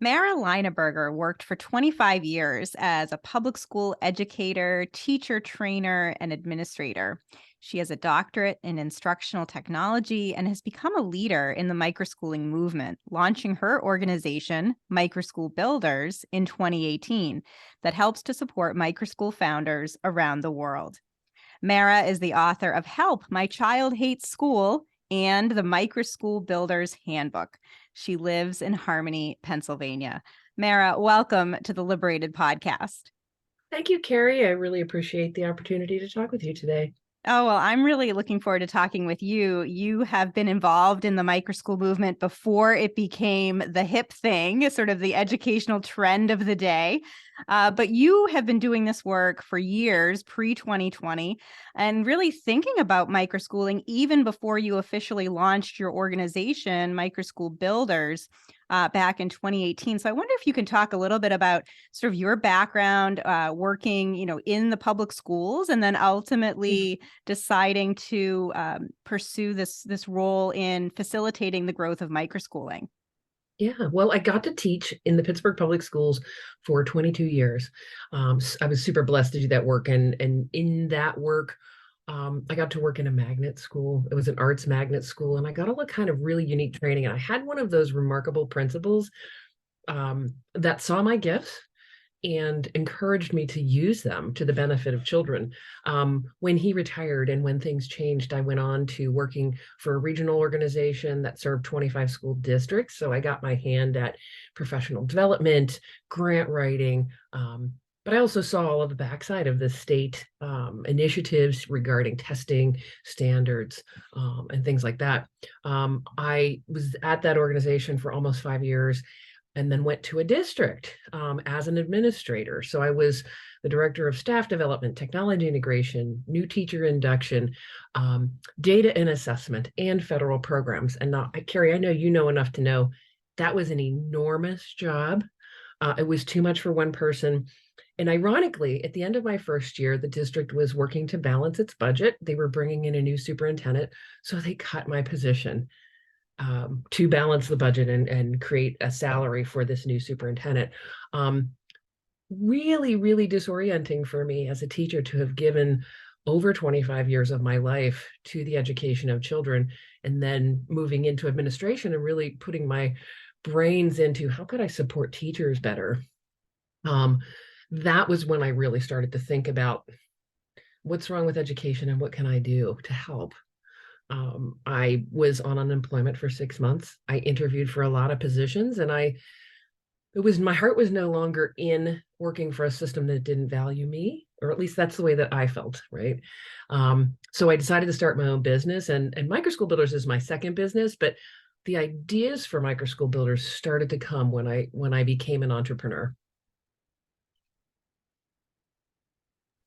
Mara Linaberger worked for 25 years as a public school educator, teacher trainer, and administrator. She has a doctorate in instructional technology and has become a leader in the microschooling movement, launching her organization, Microschool Builders, in 2018, that helps to support microschool founders around the world. Mara is the author of Help, My Child Hates School and the Microschool Builders Handbook. She lives in Harmony, Pennsylvania. Mara, welcome to the Liberated podcast. Thank you, Carrie. I really appreciate the opportunity to talk with you today. Oh, well, I'm really looking forward to talking with you. You have been involved in the microschool movement before it became the hip thing, sort of the educational trend of the day. But you have been doing this work for years, pre-2020, and really thinking about microschooling even before you officially launched your organization, Microschool Builders, back in 2018. So I wonder if you can talk a little bit about sort of your background working, in the public schools, and then ultimately deciding to pursue this role in facilitating the growth of microschooling. Yeah, well, I got to teach in the Pittsburgh Public Schools for 22 years. I was super blessed to do that work, and in that work, I got to work in a magnet school. It was an arts magnet school, and I got all the kind of really unique training. And I had one of those remarkable principals that saw my gifts and encouraged me to use them to the benefit of children. When he retired and when things changed, I went on to working for a regional organization that served 25 school districts. So I got my hand at professional development, grant writing, but I also saw all of the backside of the state initiatives regarding testing standards and things like that. I was at that organization for almost 5 years and then went to a district as an administrator. So I was the director of staff development, technology integration, new teacher induction, data and assessment, and federal programs. And now, Carrie, I know you know enough to know that was an enormous job. It was too much for one person. And ironically, at the end of my first year, the district was working to balance its budget. They were bringing in a new superintendent, so they cut my position to balance the budget and create a salary for this new superintendent. Really, really disorienting for me as a teacher to have given over 25 years of my life to the education of children, and then moving into administration and really putting my brains into how could I support teachers better. That was when I really started to think about what's wrong with education and what can I do to help. I was on unemployment for 6 months. I interviewed for a lot of positions, and my heart was no longer in working for a system that didn't value me, or at least that's the way that I felt, right? So I decided to start my own business, and Microschool Builders is my second business, but the ideas for Microschool Builders started to come when I became an entrepreneur.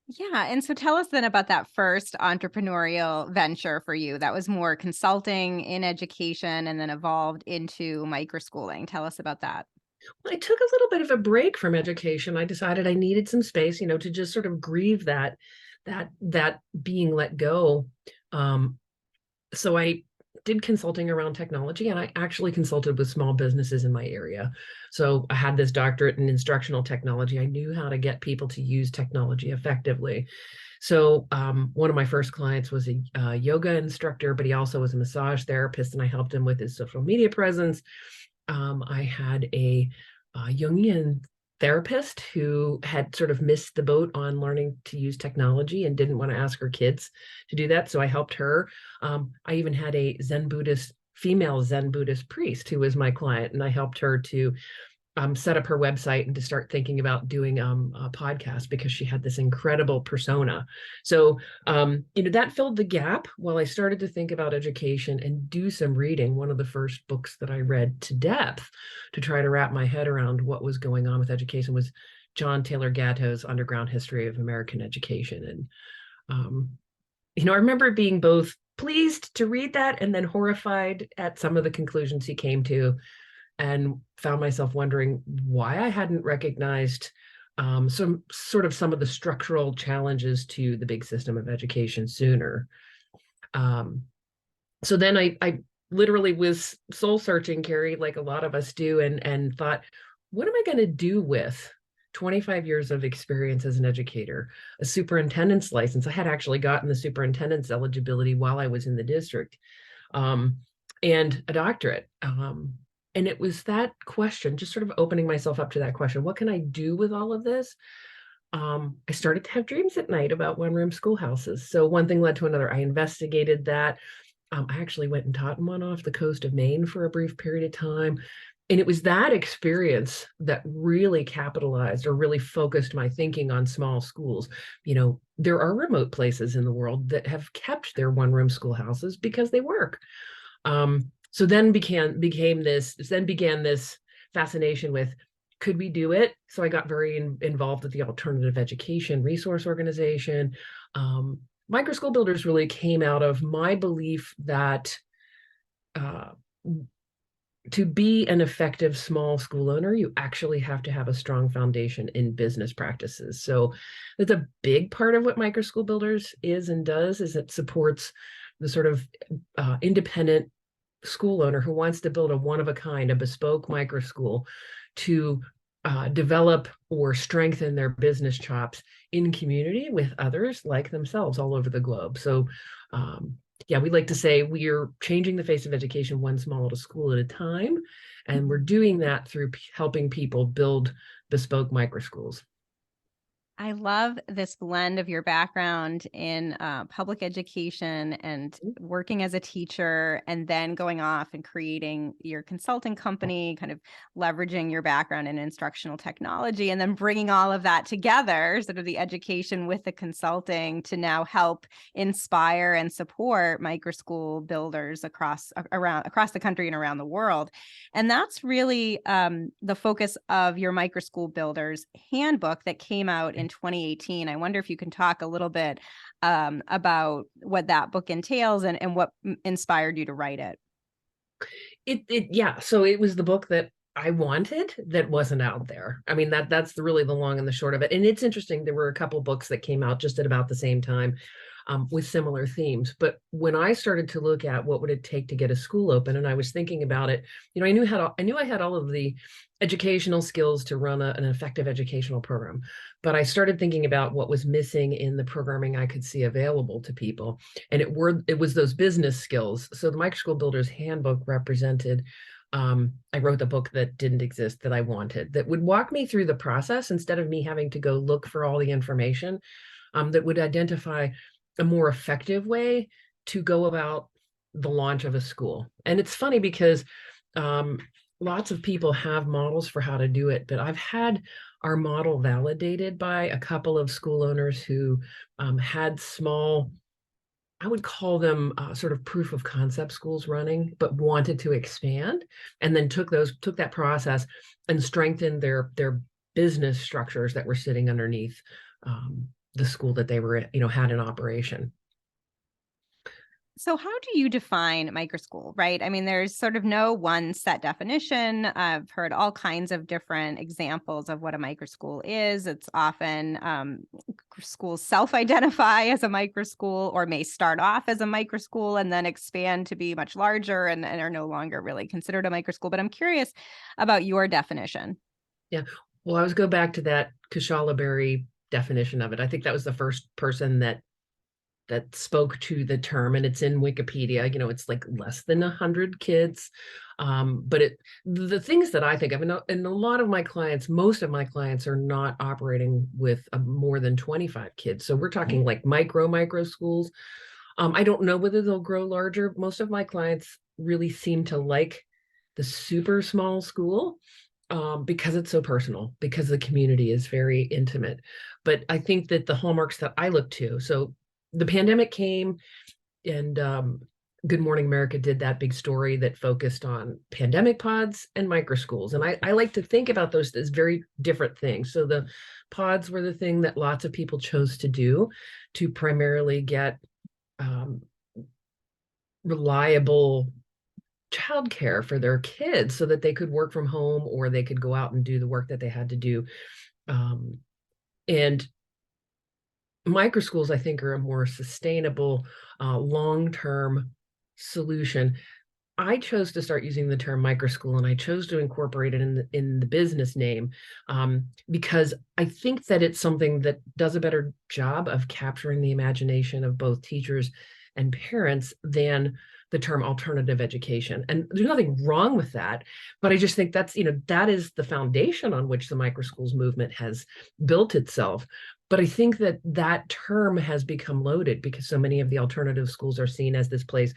Yeah. And so tell us then about that first entrepreneurial venture for you. That was more consulting in education and then evolved into microschooling. Tell us about that. Well, I took a little bit of a break from education. I decided I needed some space, to just sort of grieve that being let go. So I did consulting around technology, and I actually consulted with small businesses in my area. So I had this doctorate in instructional technology. I knew how to get people to use technology effectively. So one of my first clients was a yoga instructor, but he also was a massage therapist, and I helped him with his social media presence. I had a Jungian therapist who had sort of missed the boat on learning to use technology and didn't want to ask her kids to do that. So I helped her. I even had a female Zen Buddhist priest who was my client, and I helped her to set up her website and to start thinking about doing a podcast because she had this incredible persona. So, that filled the gap while I started to think about education and do some reading. One of the first books that I read to depth to try to wrap my head around what was going on with education was John Taylor Gatto's Underground History of American Education. And, I remember being both pleased to read that and then horrified at some of the conclusions he came to, and found myself wondering why I hadn't recognized some of the structural challenges to the big system of education sooner. So then I literally was soul searching, Carrie, like a lot of us do, and thought, what am I going to do with 25 years of experience as an educator, a superintendent's license? I had actually gotten the superintendent's eligibility while I was in the district, um, and a doctorate. And it was that question, just sort of opening myself up to that question, what can I do with all of this? I started to have dreams at night about one-room schoolhouses. So one thing led to another. I investigated that. I actually went and taught in one off the coast of Maine for a brief period of time. And it was that experience that really capitalized or really focused my thinking on small schools. There are remote places in the world that have kept their one-room schoolhouses because they work. So then began this fascination with, could we do it? So I got very involved with the Alternative Education Resource Organization. Microschool Builders really came out of my belief that to be an effective small school owner, you actually have to have a strong foundation in business practices. So that's a big part of what Microschool Builders is and does, is it supports the sort of independent school owner who wants to build a one-of-a-kind, a bespoke microschool to develop or strengthen their business chops in community with others like themselves all over the globe. So yeah, we like to say we are changing the face of education one small little school at a time. And we're doing that through helping people build bespoke microschools. I love this blend of your background in public education and working as a teacher, and then going off and creating your consulting company, kind of leveraging your background in instructional technology, and then bringing all of that together, sort of the education with the consulting, to now help inspire and support microschool builders across the country and around the world. And that's really the focus of your Microschool Builders Handbook that came out in 2018. I wonder if you can talk a little bit about what that book entails and what inspired you to write it. Yeah. So it was the book that I wanted that wasn't out there. I mean, that's really the long and the short of it. And it's interesting. There were a couple books that came out just at about the same time with similar themes. But when I started to look at what would it take to get a school open, and I was thinking about it, I knew I had all of the educational skills to run an effective educational program. But I started thinking about what was missing in the programming I could see available to people. And it was those business skills. So the Microschool Builders Handbook represented, I wrote the book that didn't exist that I wanted, that would walk me through the process instead of me having to go look for all the information, that would identify a more effective way to go about the launch of a school. And it's funny because lots of people have models for how to do it, but I've had our model validated by a couple of school owners who had small, I would call them sort of proof of concept schools running, but wanted to expand, and then took that process and strengthened their business structures that were sitting underneath the school that they were, had in operation. So how do you define microschool, right? I mean, there's sort of no one set definition. I've heard all kinds of different examples of what a microschool is. It's often schools self-identify as a microschool, or may start off as a microschool and then expand to be much larger and are no longer really considered a microschool. But I'm curious about your definition. Yeah. Well, I always go back to that Kashala Berry definition of it. I think that was the first person that spoke to the term, and it's in Wikipedia. It's like less than 100 kids. But the things that I think of, and a lot of my clients, most of my clients are not operating with more than 25 kids. So we're talking like micro schools. I don't know whether they'll grow larger. Most of my clients really seem to like the super small school because it's so personal, because the community is very intimate. But I think that the hallmarks that I look to, so the pandemic came, and Good Morning America did that big story that focused on pandemic pods and microschools. And I like to think about those as very different things. So the pods were the thing that lots of people chose to do to primarily get reliable childcare for their kids so that they could work from home or they could go out and do the work that they had to do. And microschools, I think, are a more sustainable, long-term solution. I chose to start using the term microschool, and I chose to incorporate it in the business name, because I think that it's something that does a better job of capturing the imagination of both teachers and parents than the term alternative education. And there's nothing wrong with that, but I just think that's, that is the foundation on which the microschools movement has built itself. But I think that that term has become loaded because so many of the alternative schools are seen as this place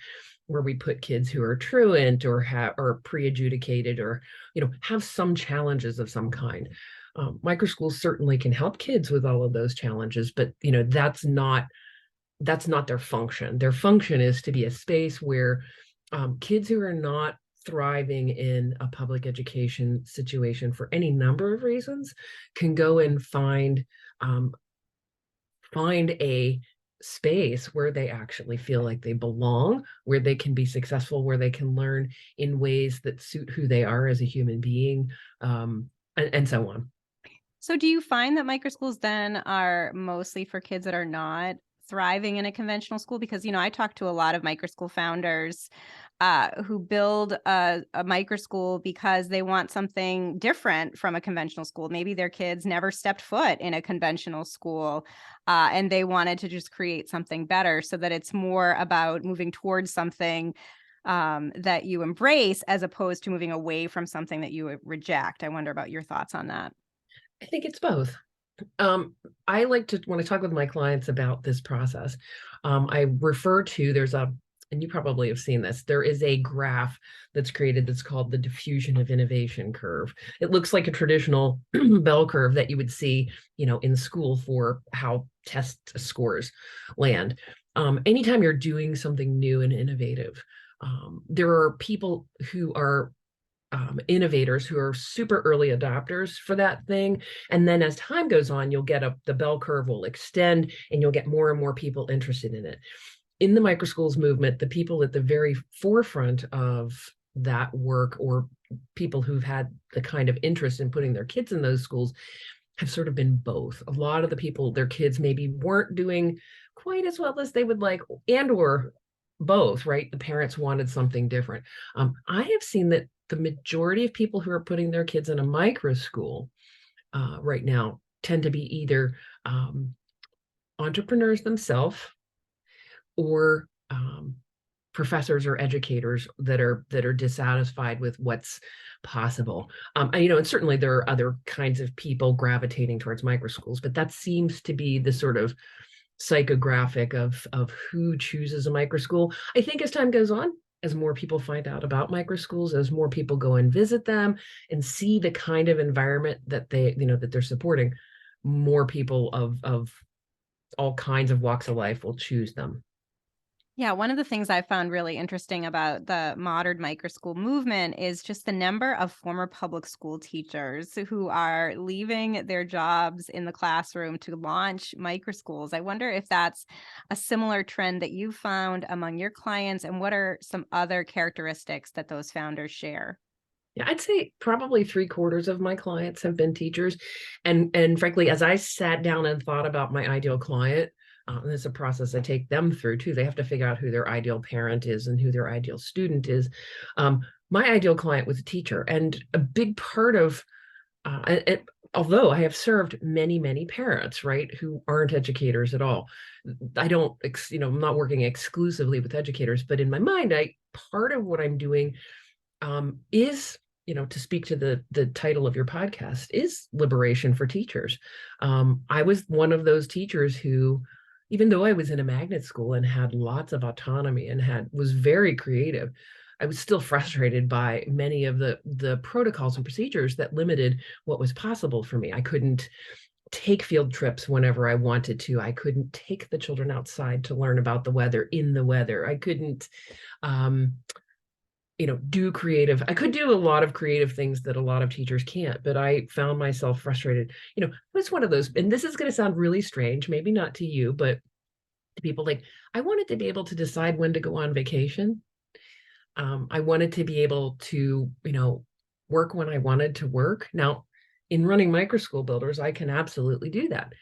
where we put kids who are truant or have or pre-adjudicated or have some challenges of some kind. Microschools certainly can help kids with all of those challenges, but that's not their function. Their function is to be a space where kids who are not thriving in a public education situation for any number of reasons can go and find a space where they actually feel like they belong, where they can be successful, where they can learn in ways that suit who they are as a human being, and so on. So do you find that microschools then are mostly for kids that are not thriving in a conventional school? Because, I talk to a lot of microschool founders who build a microschool because they want something different from a conventional school. Maybe their kids never stepped foot in a conventional school, and they wanted to just create something better so that it's more about moving towards something that you embrace as opposed to moving away from something that you reject. I wonder about your thoughts on that. I think it's both. I like to, when I talk with my clients about this process, I refer to, and you probably have seen this, there is a graph that's created that's called the diffusion of innovation curve. It looks like a traditional bell curve that you would see, in school for how test scores land. Anytime you're doing something new and innovative, there are people who are innovators who are super early adopters for that thing. And then as time goes on, you'll get the bell curve will extend and you'll get more and more people interested in it. In the microschools movement, the people at the very forefront of that work, or people who've had the kind of interest in putting their kids in those schools, have sort of been both. A lot of the people, their kids maybe weren't doing quite as well as they would like, and or both, right? The parents wanted something different. I have seen that the majority of people who are putting their kids in a micro school right now tend to be either entrepreneurs themselves or professors or educators that are dissatisfied with what's possible. And certainly there are other kinds of people gravitating towards micro schools, but that seems to be the sort of psychographic of who chooses a micro school. I think as time goes on, as more people find out about microschools, as more people go and visit them and see the kind of environment that they're supporting, more people of all kinds of walks of life will choose them. Yeah, one of the things I found really interesting about the modern microschool movement is just the number of former public school teachers who are leaving their jobs in the classroom to launch microschools. I wonder if that's a similar trend that you found among your clients, and what are some other characteristics that those founders share? Yeah, I'd say probably 3/4 of my clients have been teachers. And frankly, as I sat down and thought about my ideal client, and it's a process I take them through too. They have to figure out who their ideal parent is and who their ideal student is. My ideal client was a teacher, and a big part of although I have served many, many parents, right, who aren't educators at all. I don't, I'm not working exclusively with educators, but in my mind, part of what I'm doing is, to speak to the title of your podcast, is liberation for teachers. I was one of those teachers who, even though I was in a magnet school and had lots of autonomy and was very creative, I was still frustrated by many of the protocols and procedures that limited what was possible for me. I couldn't take field trips whenever I wanted to. I couldn't take the children outside to learn about the weather in the weather. I couldn't I could do a lot of creative things that a lot of teachers can't, but I found myself frustrated. It was one of those, and this is going to sound really strange, maybe not to you, but to people, like, I wanted to be able to decide when to go on vacation. I wanted to be able to, work when I wanted to work. Now, in running Microschool Builders, I can absolutely do that.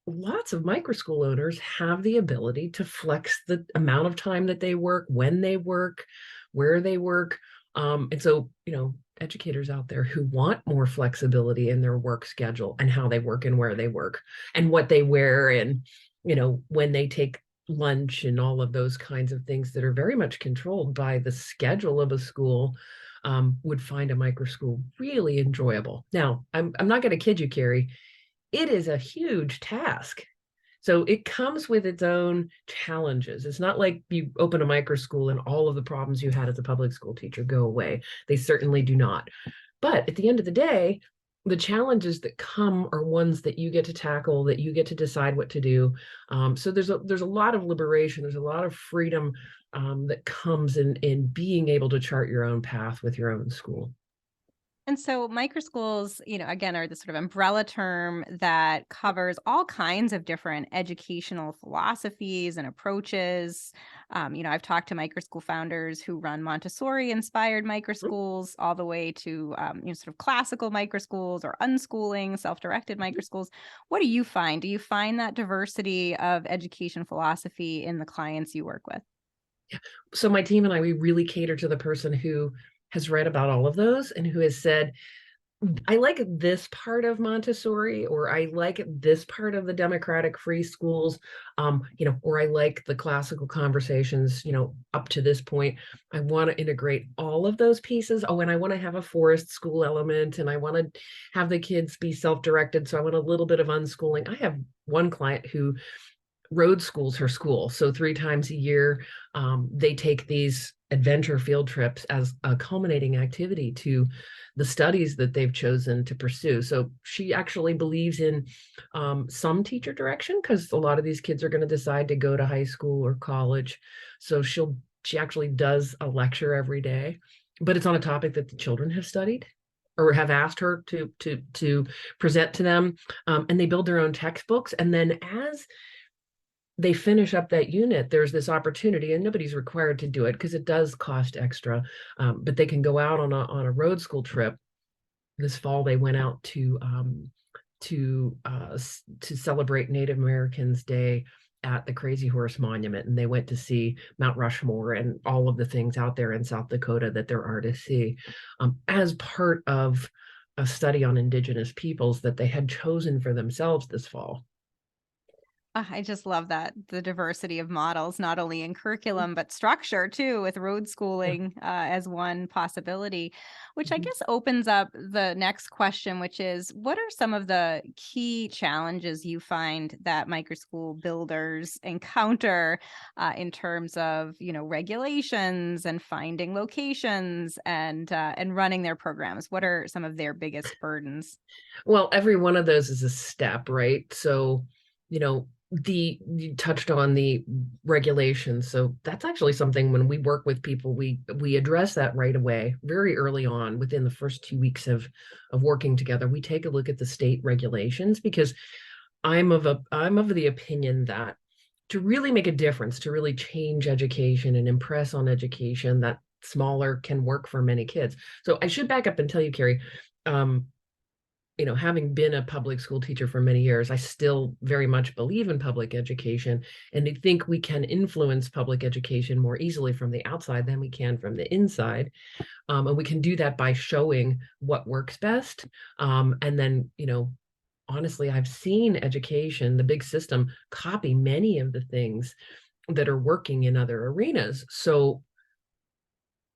Lots of microschool owners have the ability to flex the amount of time that they work, when they work, where they work. And so, educators out there who want more flexibility in their work schedule and how they work and where they work and what they wear and, when they take lunch and all of those kinds of things that are very much controlled by the schedule of a school, would find a microschool really enjoyable. Now, I'm not going to kid you, Carrie. It is a huge task. So it comes with its own challenges. It's not like you open a microschool and all of the problems you had as a public school teacher go away. They certainly do not. But at the end of the day, the challenges that come are ones that you get to tackle, that you get to decide what to do. So there's a lot of liberation. There's a lot of freedom that comes in being able to chart your own path with your own school. And so microschools, again, are the sort of umbrella term that covers all kinds of different educational philosophies and approaches. I've talked to microschool founders who run Montessori-inspired microschools, all the way to, sort of classical microschools or unschooling, self-directed microschools. What do you find? Do you find that diversity of education philosophy in the clients you work with? So my team and I, we really cater to the person who has read about all of those and who has said, I like this part of Montessori, or I like this part of the democratic free schools, or I like the classical conversations, up to this point. I want to integrate all of those pieces. Oh, and I want to have a forest school element, and I want to have the kids be self-directed. So I want a little bit of unschooling. I have one client who road schools her school. So 3 times a year, they take these adventure field trips as a culminating activity to the studies that they've chosen to pursue. So she actually believes in some teacher direction, because a lot of these kids are going to decide to go to high school or college. So she actually does a lecture every day, but it's on a topic that the children have studied or have asked her to present to them. And they build their own textbooks. And then as they finish up that unit, there's this opportunity, and nobody's required to do it because it does cost extra, but they can go out on a road school trip. This fall, they went out to celebrate Native Americans Day at the Crazy Horse Monument, and they went to see Mount Rushmore and all of the things out there in South Dakota that there are to see, as part of a study on Indigenous peoples that they had chosen for themselves this fall. I just love that, the diversity of models, not only in curriculum, but structure too, with road Yeah. schooling as one possibility, which I Mhm. guess opens up the next question, which is, what are some of the key challenges you find that microschool builders encounter in terms of, regulations and finding locations and running their programs? What are some of their biggest burdens? Well, every one of those is a step, right? So, you touched on the regulations. So that's actually something when we work with people, we address that right away, very early on, within the first 2 weeks of working together. We take a look at the state regulations, because I'm of the opinion that to really make a difference, to really change education and impress on education, that smaller can work for many kids. So I should back up and tell you, Carrie, um, having been a public school teacher for many years, I still very much believe in public education, and I think we can influence public education more easily from the outside than we can from the inside. And we can do that by showing what works best. And then, honestly, I've seen education, the big system, copy many of the things that are working in other arenas. So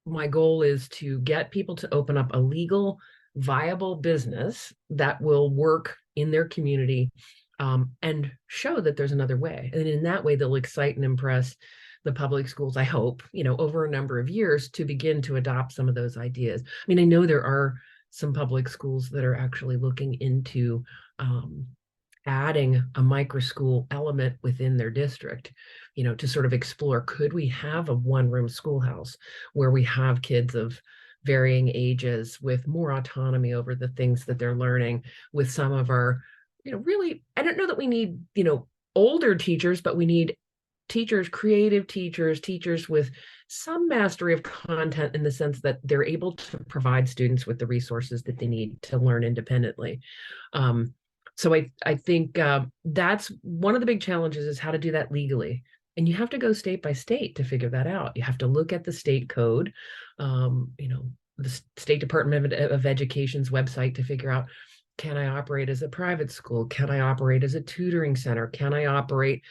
my goal is to get people to open up a legal, viable business that will work in their community, and show that there's another way. And in that way, they'll excite and impress the public schools, I hope, over a number of years, to begin to adopt some of those ideas. I mean, I know there are some public schools that are actually looking into adding a microschool element within their district, to sort of explore, could we have a one-room schoolhouse where we have kids of varying ages with more autonomy over the things that they're learning, with some of our, really, I don't know that we need, older teachers, but we need teachers, creative teachers, teachers with some mastery of content, in the sense that they're able to provide students with the resources that they need to learn independently. So I think that's one of the big challenges, is how to do that legally. And you have to go state by state to figure that out. You have to look at the state code, the State Department of Education's website to figure out, can I operate as a private school? Can I operate as a tutoring center? Can I operate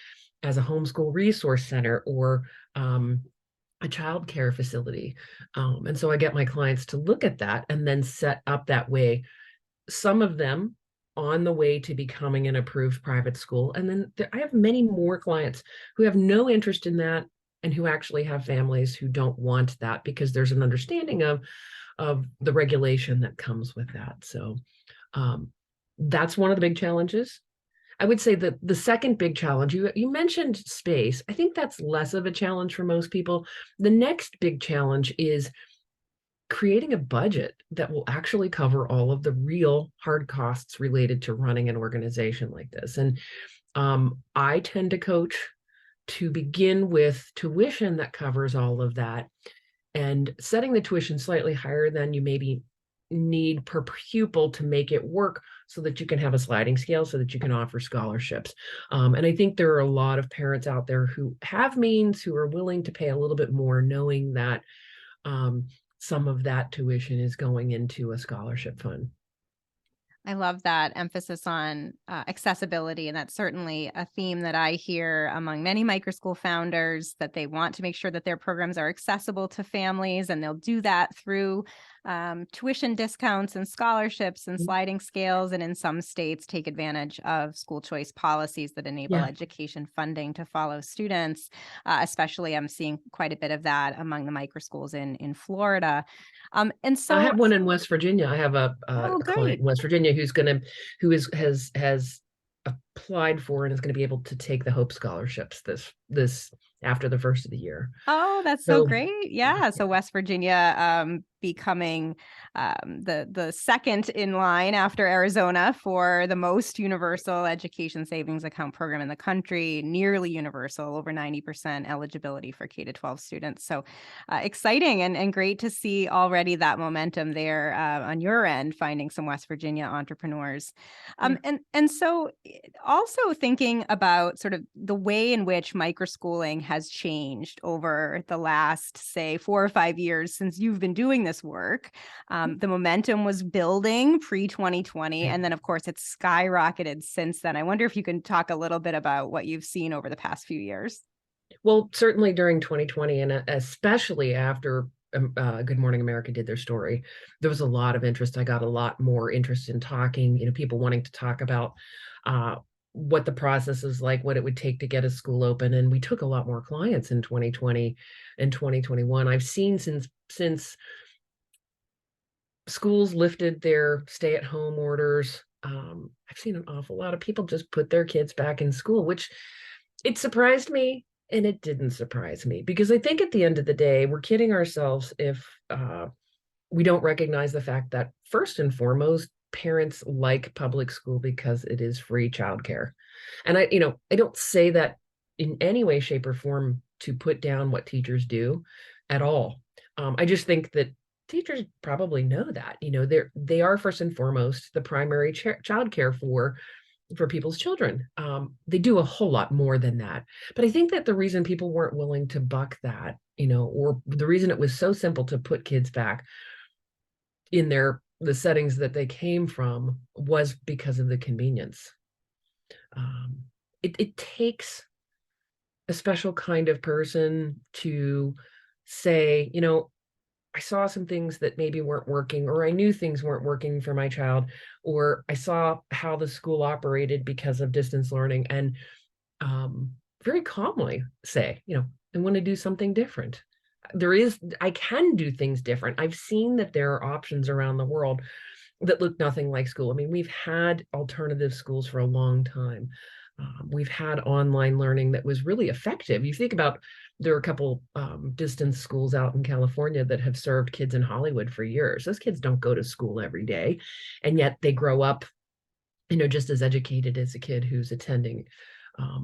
as a homeschool resource center or a child care facility? And so I get my clients to look at that and then set up that way. Some of them on the way to becoming an approved private school. And then I have many more clients who have no interest in that and who actually have families who don't want that because there's an understanding of the regulation that comes with that. So that's one of the big challenges. I would say that the second big challenge, you mentioned space. I think that's less of a challenge for most people. The next big challenge is creating a budget that will actually cover all of the real hard costs related to running an organization like this. And I tend to coach to begin with tuition that covers all of that and setting the tuition slightly higher than you maybe need per pupil to make it work so that you can have a sliding scale so that you can offer scholarships. And I think there are a lot of parents out there who have means, who are willing to pay a little bit more, knowing that some of that tuition is going into a scholarship fund. I love that emphasis on accessibility. And that's certainly a theme that I hear among many microschool founders, that they want to make sure that their programs are accessible to families, and they'll do that through tuition discounts and scholarships and sliding scales, and in some states take advantage of school choice policies that enable education funding to follow students. Especially, I'm seeing quite a bit of that among the microschools in Florida. And so I have one in West Virginia. I have a client in West Virginia who has applied for and is going to be able to take the Hope scholarships this after the first of the year. Oh, that's so great. Yeah. So West Virginia becoming the second in line after Arizona for the most universal education savings account program in the country, nearly universal, over 90% eligibility for K-12 students. So exciting and great to see already that momentum there on your end, finding some West Virginia entrepreneurs. And so also thinking about sort of the way in which microschooling has changed over the last, say, 4 or 5 years since you've been doing this work. The momentum was building pre-2020, and then, of course, it's skyrocketed since then. I wonder if you can talk a little bit about what you've seen over the past few years. Well, certainly during 2020, and especially after Good Morning America did their story, there was a lot of interest. I got a lot more interest in talking, people wanting to talk about what the process is like, what it would take to get a school open. And we took a lot more clients in 2020 and 2021. I've seen since schools lifted their stay-at-home orders, I've seen an awful lot of people just put their kids back in school, which it surprised me. And it didn't surprise me, because I think at the end of the day, we're kidding ourselves if we don't recognize the fact that first and foremost, parents like public school because it is free childcare. And I don't say that in any way, shape, or form to put down what teachers do at all. I just think that teachers probably know that, they are first and foremost the primary childcare for people's children. They do a whole lot more than that. But I think that the reason people weren't willing to buck that, or the reason it was so simple to put kids back in the settings that they came from, was because of the convenience. It takes a special kind of person to say, I saw some things that maybe weren't working, or I knew things weren't working for my child, or I saw how the school operated because of distance learning, and very calmly say, I want to do something different. I can do things different. I've seen that there are options around the world that look nothing like school. I mean, we've had alternative schools for a long time. We've had online learning that was really effective. You think about, there are a couple distance schools out in California that have served kids in Hollywood for years. Those kids don't go to school every day, and yet they grow up, just as educated as a kid who's attending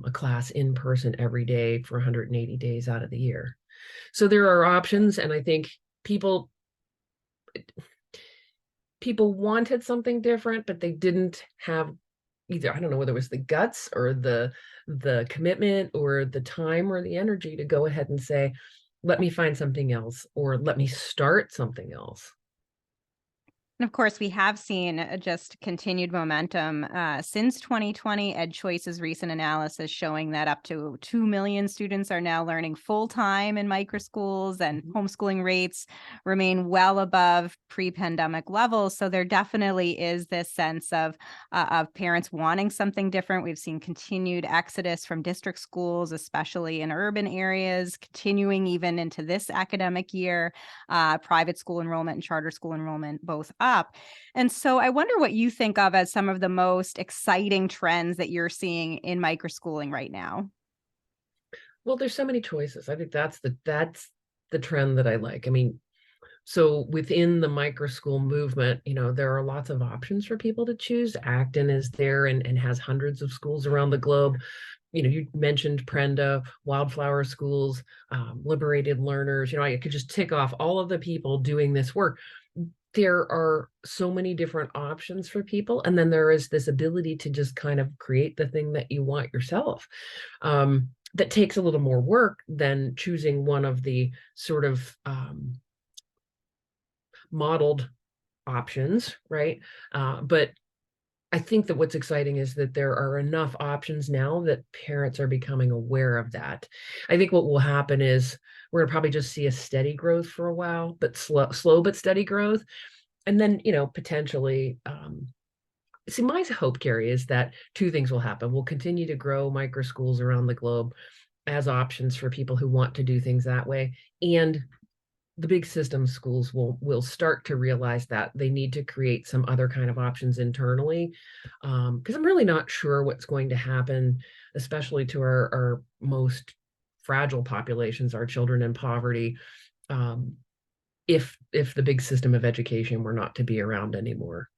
a class in person every day for 180 days out of the year. So there are options, and I think people wanted something different, but they didn't have either, I don't know whether it was the guts or the commitment or the time or the energy to go ahead and say, let me find something else, or let me start something else. And of course, we have seen just continued momentum since 2020. EdChoice's recent analysis showing that up to 2 million students are now learning full time in microschools, and homeschooling rates remain well above pre-pandemic levels. So there definitely is this sense of parents wanting something different. We've seen continued exodus from district schools, especially in urban areas, continuing even into this academic year. Private school enrollment and charter school enrollment both up. And so I wonder what you think of as some of the most exciting trends that you're seeing in microschooling right now. Well, there's so many choices. I think that's the trend that I like. I mean, so within the microschool movement, there are lots of options for people to choose. Acton is there and has hundreds of schools around the globe. You mentioned Prenda, Wildflower Schools, Liberated Learners. I could just tick off all of the people doing this work. There are so many different options for people. And then there is this ability to just kind of create the thing that you want yourself. That takes a little more work than choosing one of the sort of modeled options, right? But I think that what's exciting is that there are enough options now that parents are becoming aware of that. I think what will happen is we're going to probably just see a steady growth for a while, but slow but steady growth. And then, potentially, see, my hope, Carrie, is that two things will happen. We'll continue to grow microschools around the globe as options for people who want to do things that way. And the big system schools will start to realize that they need to create some other kind of options internally, because I'm really not sure what's going to happen, especially to our most fragile populations, our children in poverty, if the big system of education were not to be around anymore.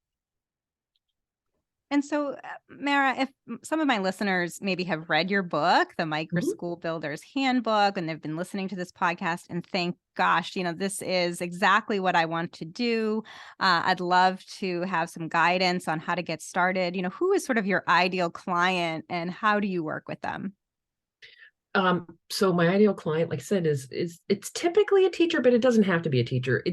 And so, Mara, if some of my listeners maybe have read your book, the Mhm. Microschool Builders Handbook, and they've been listening to this podcast and think, gosh, this is exactly what I want to do. I'd love to have some guidance on how to get started. Who is sort of your ideal client and how do you work with them? So my ideal client, like I said, is it's typically a teacher, but it doesn't have to be a teacher.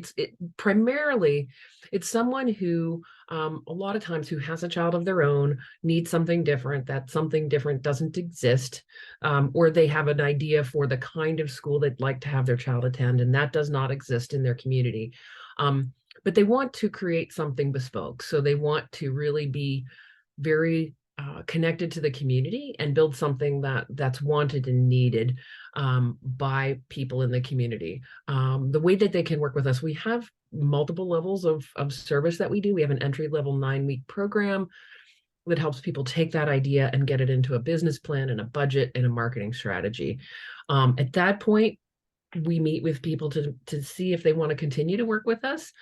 Primarily it's someone who a lot of times who has a child of their own, needs something different, that something different doesn't exist, or they have an idea for the kind of school they'd like to have their child attend, and that does not exist in their community. But they want to create something bespoke. So they want to really be very connected to the community and build something that's wanted and needed by people in the community. The way that they can work with us, we have multiple levels of service that we do. We have an entry-level 9-week program that helps people take that idea and get it into a business plan and a budget and a marketing strategy. At that point, we meet with people to see if they want to continue to work with us.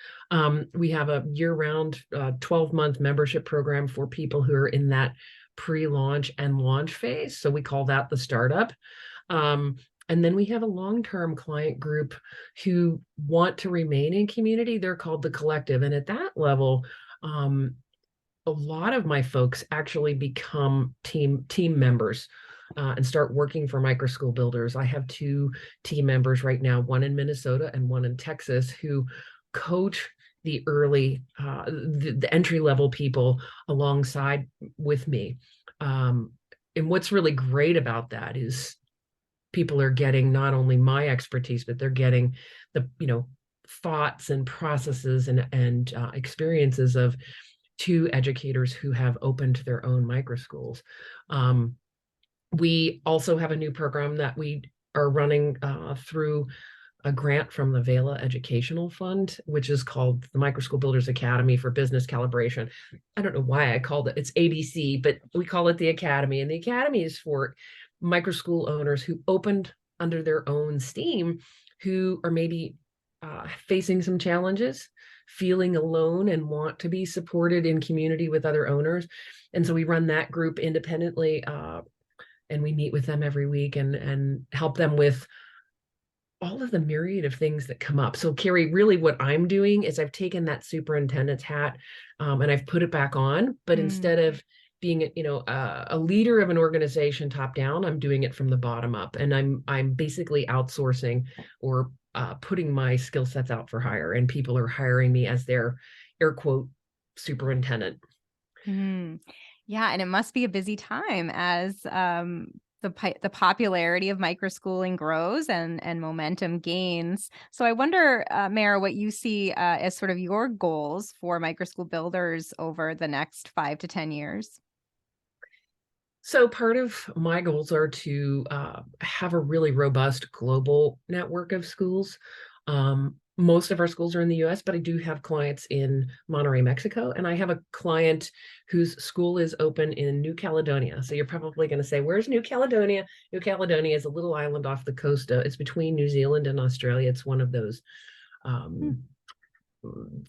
We have a year-round 12-month membership program for people who are in that pre-launch and launch phase. So we call that the startup. And then we have a long-term client group who want to remain in community. They're called the collective. And at that level, a lot of my folks actually become team members and start working for Microschool Builders. I have 2 team members right now, one in Minnesota and one in Texas, who coach the early, the entry level people alongside with me. And what's really great about that is people are getting not only my expertise, but they're getting the thoughts and processes and experiences of 2 educators who have opened their own microschools. We also have a new program that we are running through a grant from the Vela Educational Fund, which is called the Microschool Builders Academy for Business Calibration. I don't know why I called it, it's ABC, but we call it the Academy. And the Academy is for microschool owners who opened under their own steam, who are maybe facing some challenges, feeling alone, and want to be supported in community with other owners. And so we run that group independently, and we meet with them every week and help them with all of the myriad of things that come up. So Carrie, really what I'm doing is I've taken that superintendent's hat and I've put it back on, but instead of being, a leader of an organization top down. I'm doing it from the bottom up, and I'm basically outsourcing or putting my skill sets out for hire, and people are hiring me as their air quote superintendent. Mm. Yeah, and it must be a busy time as the popularity of microschooling grows and momentum gains. So I wonder, Mara, what you see as sort of your goals for Microschool Builders over the next 5 to 10 years. So part of my goals are to have a really robust global network of schools. Most of our schools are in the US, but I do have clients in Monterrey, Mexico, and I have a client whose school is open in New Caledonia. So you're probably going to say, where's New Caledonia? New Caledonia is a little island off the coast. It's between New Zealand and Australia. It's one of those um,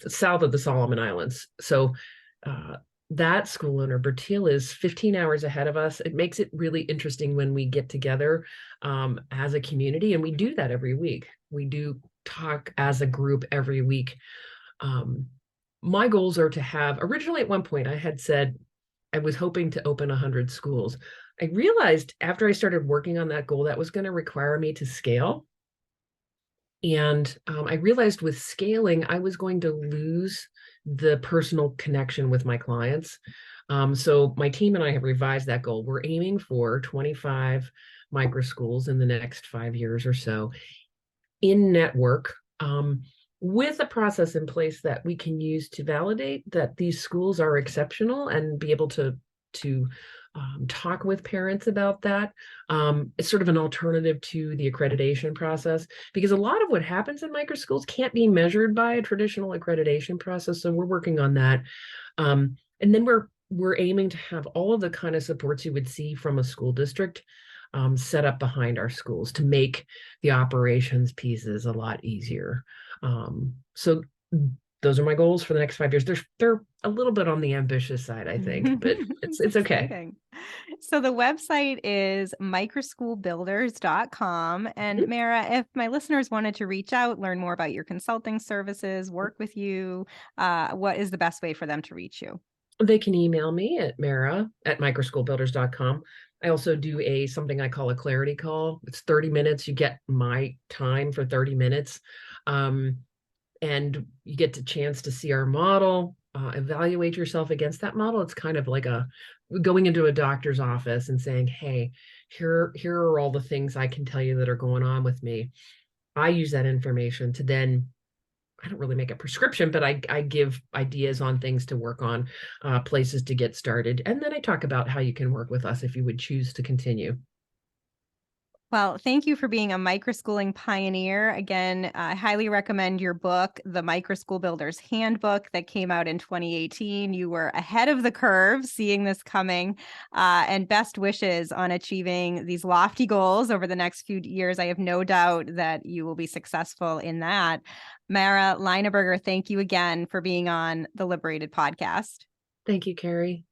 south of the Solomon Islands. So that school owner, Bertil, is 15 hours ahead of us. It makes it really interesting when we get together as a community, and we do that every week. We do talk as a group every week. My goals are to have, originally at one point, I had said I was hoping to open 100 schools. I realized after I started working on that goal, that was going to require me to scale. And I realized with scaling, I was going to lose the personal connection with my clients. So my team and I have revised that goal. We're aiming for 25 microschools in the next 5 years or so in network, with a process in place that we can use to validate that these schools are exceptional and be able to talk with parents about that. It's sort of an alternative to the accreditation process, because a lot of what happens in microschools can't be measured by a traditional accreditation process. So we're working on that. And then we're aiming to have all of the kind of supports you would see from a school district set up behind our schools to make the operations pieces a lot easier. So those are my goals for the next 5 years. They're a little bit on the ambitious side, I think, but it's okay. Exciting. So the website is microschoolbuilders.com. And Mara, if my listeners wanted to reach out, learn more about your consulting services, work with you, what is the best way for them to reach you? They can email me at mara@microschoolbuilders.com. I also do something I call a clarity call. It's 30 minutes. You get my time for 30 minutes. And you get the chance to see our model, evaluate yourself against that model. It's kind of like going into a doctor's office and saying, hey, here are all the things I can tell you that are going on with me. I use that information to then, I don't really make a prescription, but I give ideas on things to work on, places to get started. And then I talk about how you can work with us if you would choose to continue. Well, thank you for being a microschooling pioneer. Again, I highly recommend your book, The Microschool Builders Handbook, that came out in 2018. You were ahead of the curve, seeing this coming, and best wishes on achieving these lofty goals over the next few years. I have no doubt that you will be successful in that. Mara Linaberger, thank you again for being on the Liberated podcast. Thank you, Carrie.